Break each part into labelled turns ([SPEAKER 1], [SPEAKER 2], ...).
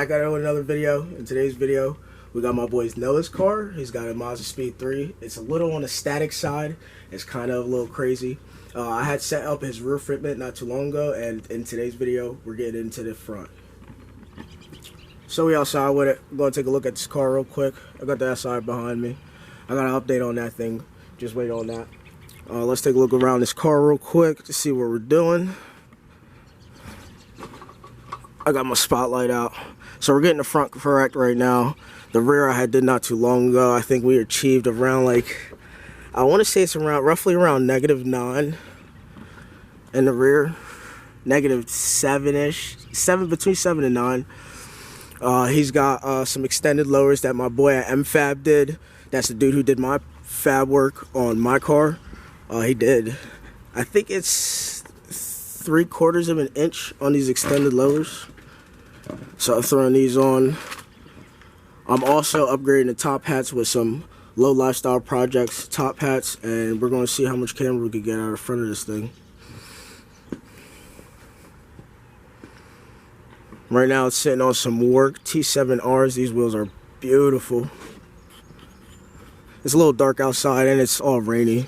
[SPEAKER 1] back at it with another video. In today's video, we got my boy's Noah's car. He's got a Mazda Speed 3. It's a little on the static side. It's kind of a little crazy. I had set up his rear fitment not too long ago, and in today's video, we're getting into the front. So we outside with it. I'm going to take a look at this car real quick. I got the SI behind me. I got an update on that thing. Just wait on that. Let's take a look around this car real quick to see what we're doing. I got my spotlight out. So we're getting the front correct right now. The rear I did not too long ago. I think we achieved around I want to say it's roughly around -9 in the rear. -7-ish. Between 7 and 9. He's got some extended lowers that my boy at MFab did. That's the dude who did my fab work on my car. He did. I think it's 3/4 of an inch on these extended lowers. So I'm throwing these on. I'm also upgrading the top hats with some Low Lifestyle Projects top hats, and we're going to see how much camera we can get out of front of this thing. Right now it's sitting on some work T7Rs. These wheels are beautiful. It's a little dark outside and it's all rainy,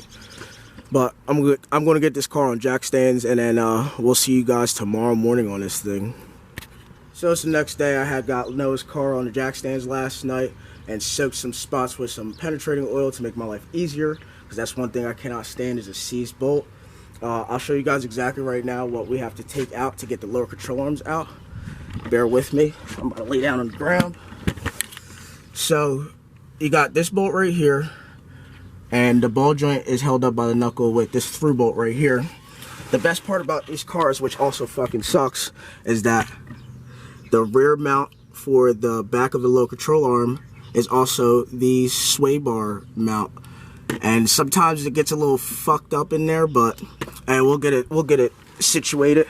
[SPEAKER 1] but I'm going to get this car on jack stands, and then we'll see you guys tomorrow morning on this thing. So it's the next day. I had got Noah's car on the jack stands last night and soaked some spots with some penetrating oil to make my life easier, because that's one thing I cannot stand is a seized bolt. I'll show you guys exactly right now what we have to take out to get the lower control arms out. Bear with me. I'm about to lay down on the ground. So you got this bolt right here, and the ball joint is held up by the knuckle with this through bolt right here. The best part about these cars, which also fucking sucks, is that the rear mount for the back of the low control arm is also the sway bar mount, and sometimes it gets a little fucked up in there, but we'll get it situated.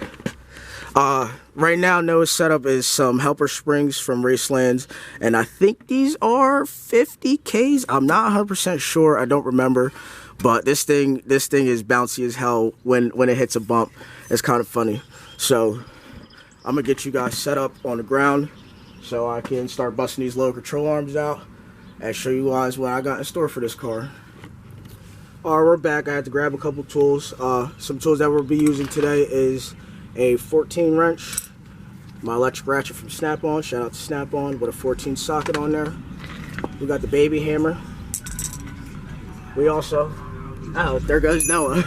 [SPEAKER 1] Right now Noah's setup is some helper springs from Racelands, and I think these are 50Ks. I'm not 100% sure. I don't remember, but this thing is bouncy as hell when it hits a bump. It's kind of funny. So I'm gonna get you guys set up on the ground so I can start busting these lower control arms out and show you guys what I got in store for this car. Alright, we're back. I had to grab a couple tools. Some tools that we'll be using today is a 14 wrench, my electric ratchet from Snap-on. Shout out to Snap-on, with a 14 socket on there. We got the baby hammer. We also, oh, there goes Noah.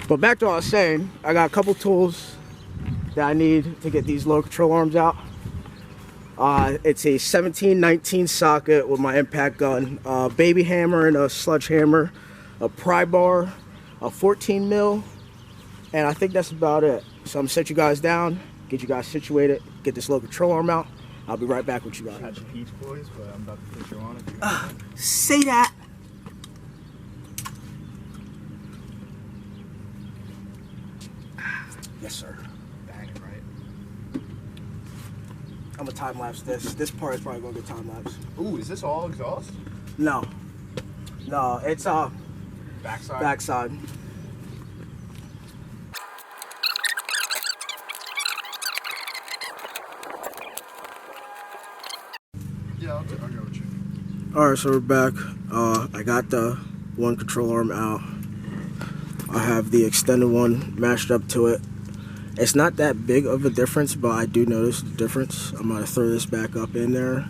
[SPEAKER 1] But back to what I was saying, I got a couple tools that I need to get these low control arms out. It's a 17-19 socket with my impact gun, baby hammer and a sledgehammer, a pry bar, a 14 mil, and I think that's about it. So I'm gonna set you guys down, get you guys situated, get this low control arm out. I'll be right back with you guys.
[SPEAKER 2] Had the Peach Boys, but I'm about to put you on it.
[SPEAKER 1] Say that. Yes, sir.
[SPEAKER 2] Banging, right?
[SPEAKER 1] I'm gonna time lapse this. This part is probably gonna get time lapse.
[SPEAKER 2] Ooh, is this all exhaust?
[SPEAKER 1] No, it's
[SPEAKER 2] Backside?
[SPEAKER 1] backside.
[SPEAKER 2] Yeah, I'll go with you.
[SPEAKER 1] Alright, so we're back. I got the one control arm out. I have the extended one matched up to it. It's not that big of a difference, but I do notice the difference. I'm going to throw this back up in there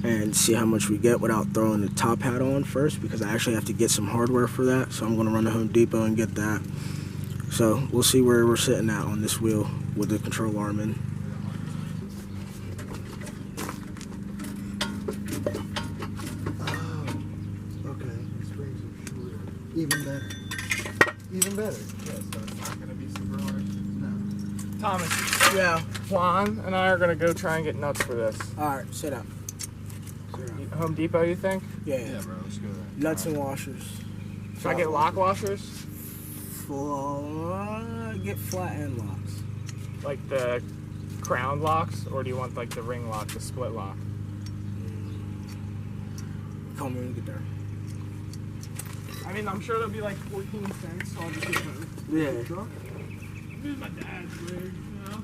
[SPEAKER 1] and see how much we get without throwing the top hat on first, because I actually have to get some hardware for that. So I'm going to run to Home Depot and get that. So we'll see where we're sitting at on this wheel with the control arm in.
[SPEAKER 3] Oh, okay. Springs are shorter. Even better. Even better.
[SPEAKER 2] Yeah, so it's not going to be super hard.
[SPEAKER 3] No.
[SPEAKER 2] Thomas,
[SPEAKER 1] Yeah.
[SPEAKER 2] Juan and I are going to go try and get nuts for this.
[SPEAKER 1] Alright, sit up.
[SPEAKER 2] Home Depot, you think?
[SPEAKER 1] Yeah.
[SPEAKER 2] bro, let's go there.
[SPEAKER 1] Nuts and washers.
[SPEAKER 2] Should I get lock washers?
[SPEAKER 1] Get flat end locks.
[SPEAKER 2] Like the crown locks, or do you want like the ring lock, the split lock?
[SPEAKER 1] Call me when you get there.
[SPEAKER 2] mean, I'm sure it'll be like 14 cents, so I'll just get it.
[SPEAKER 1] Yeah.
[SPEAKER 2] This is my dad's rig, you know?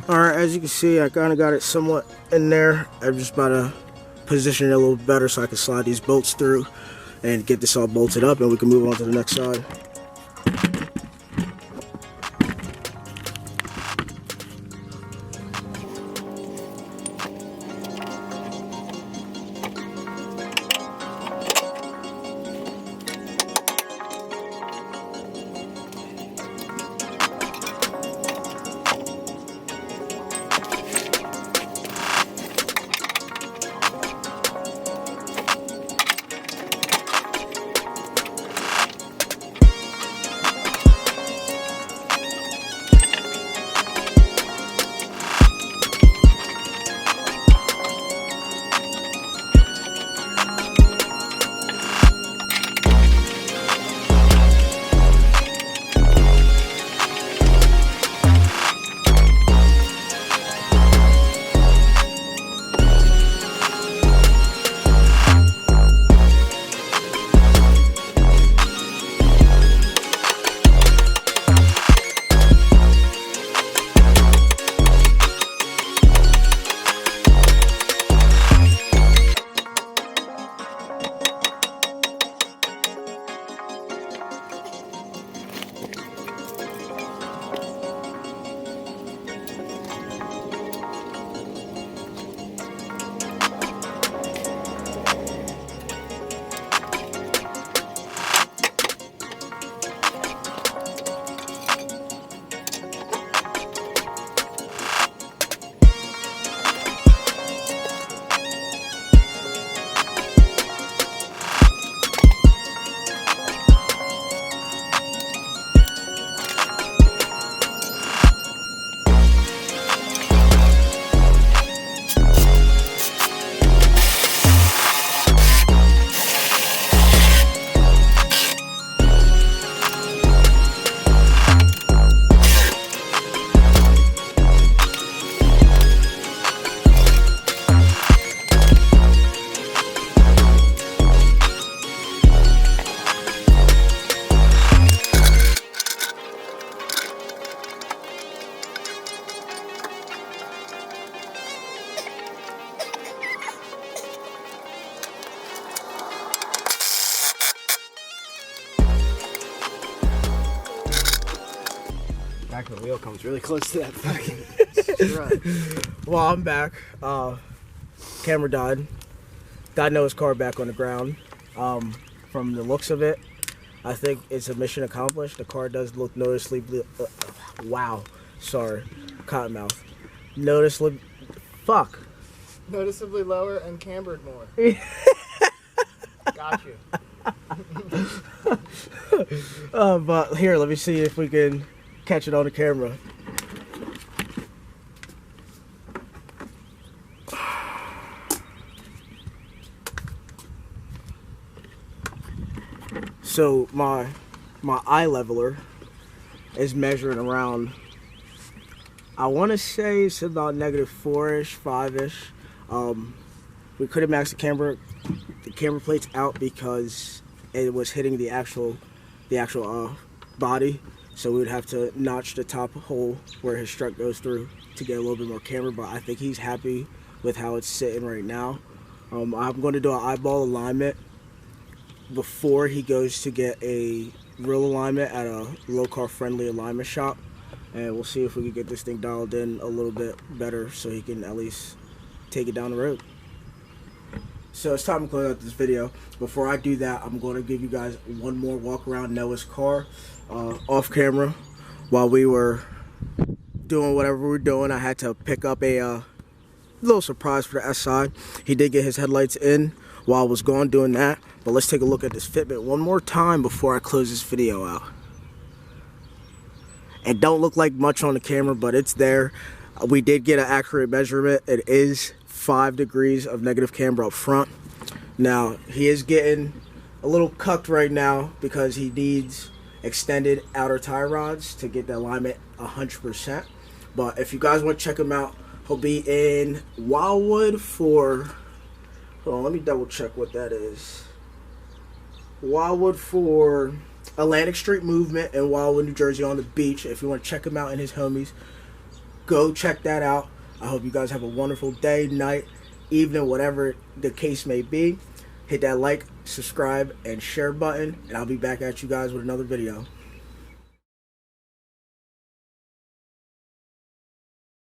[SPEAKER 1] Alright, as you can see, I kind of got it somewhat in there. I'm just about to position it a little better so I can slide these bolts through and get this all bolted up, and we can move on to the next side.
[SPEAKER 3] Back of the wheel comes really close to that fucking strut.
[SPEAKER 1] Well, I'm back. Camera died. Got Noah's car back on the ground. From the looks of it, I think it's a mission accomplished. The car does look noticeably... wow. Sorry. Cottonmouth. Noticeably... Fuck.
[SPEAKER 2] Noticeably lower and cambered more. Got you.
[SPEAKER 1] But here, let me see if we can catch it on the camera. So my eye leveler is measuring around, I want to say it's about -4-ish, 5-ish. We couldn't max the camera plates out because it was hitting the actual body, so we would have to notch the top hole where his strut goes through to get a little bit more camber. But I think he's happy with how it's sitting right now. I'm going to do an eyeball alignment before he goes to get a real alignment at a low car friendly alignment shop, and we'll see if we can get this thing dialed in a little bit better so he can at least take it down the road. So it's time to close out this video. Before I do that, I'm going to give you guys one more walk around Noah's car off camera. While we were doing whatever we were doing, I had to pick up a little surprise for the SI. He did get his headlights in while I was gone doing that. But let's take a look at this fitment one more time before I close this video out. It don't look like much on the camera, but it's there. We did get an accurate measurement. It is 5 degrees of negative camber up front. Now, he is getting a little cucked right now because he needs extended outer tie rods to get the alignment 100%. But if you guys want to check him out, he'll be in Wildwood for... Hold on, let me double check what that is. Wildwood for Atlantic Street Movement in Wildwood, New Jersey on the beach. If you want to check him out and his homies, go check that out. I hope you guys have a wonderful day, night, evening, whatever the case may be. Hit that like, subscribe, and share button, and I'll be back at you guys with another video.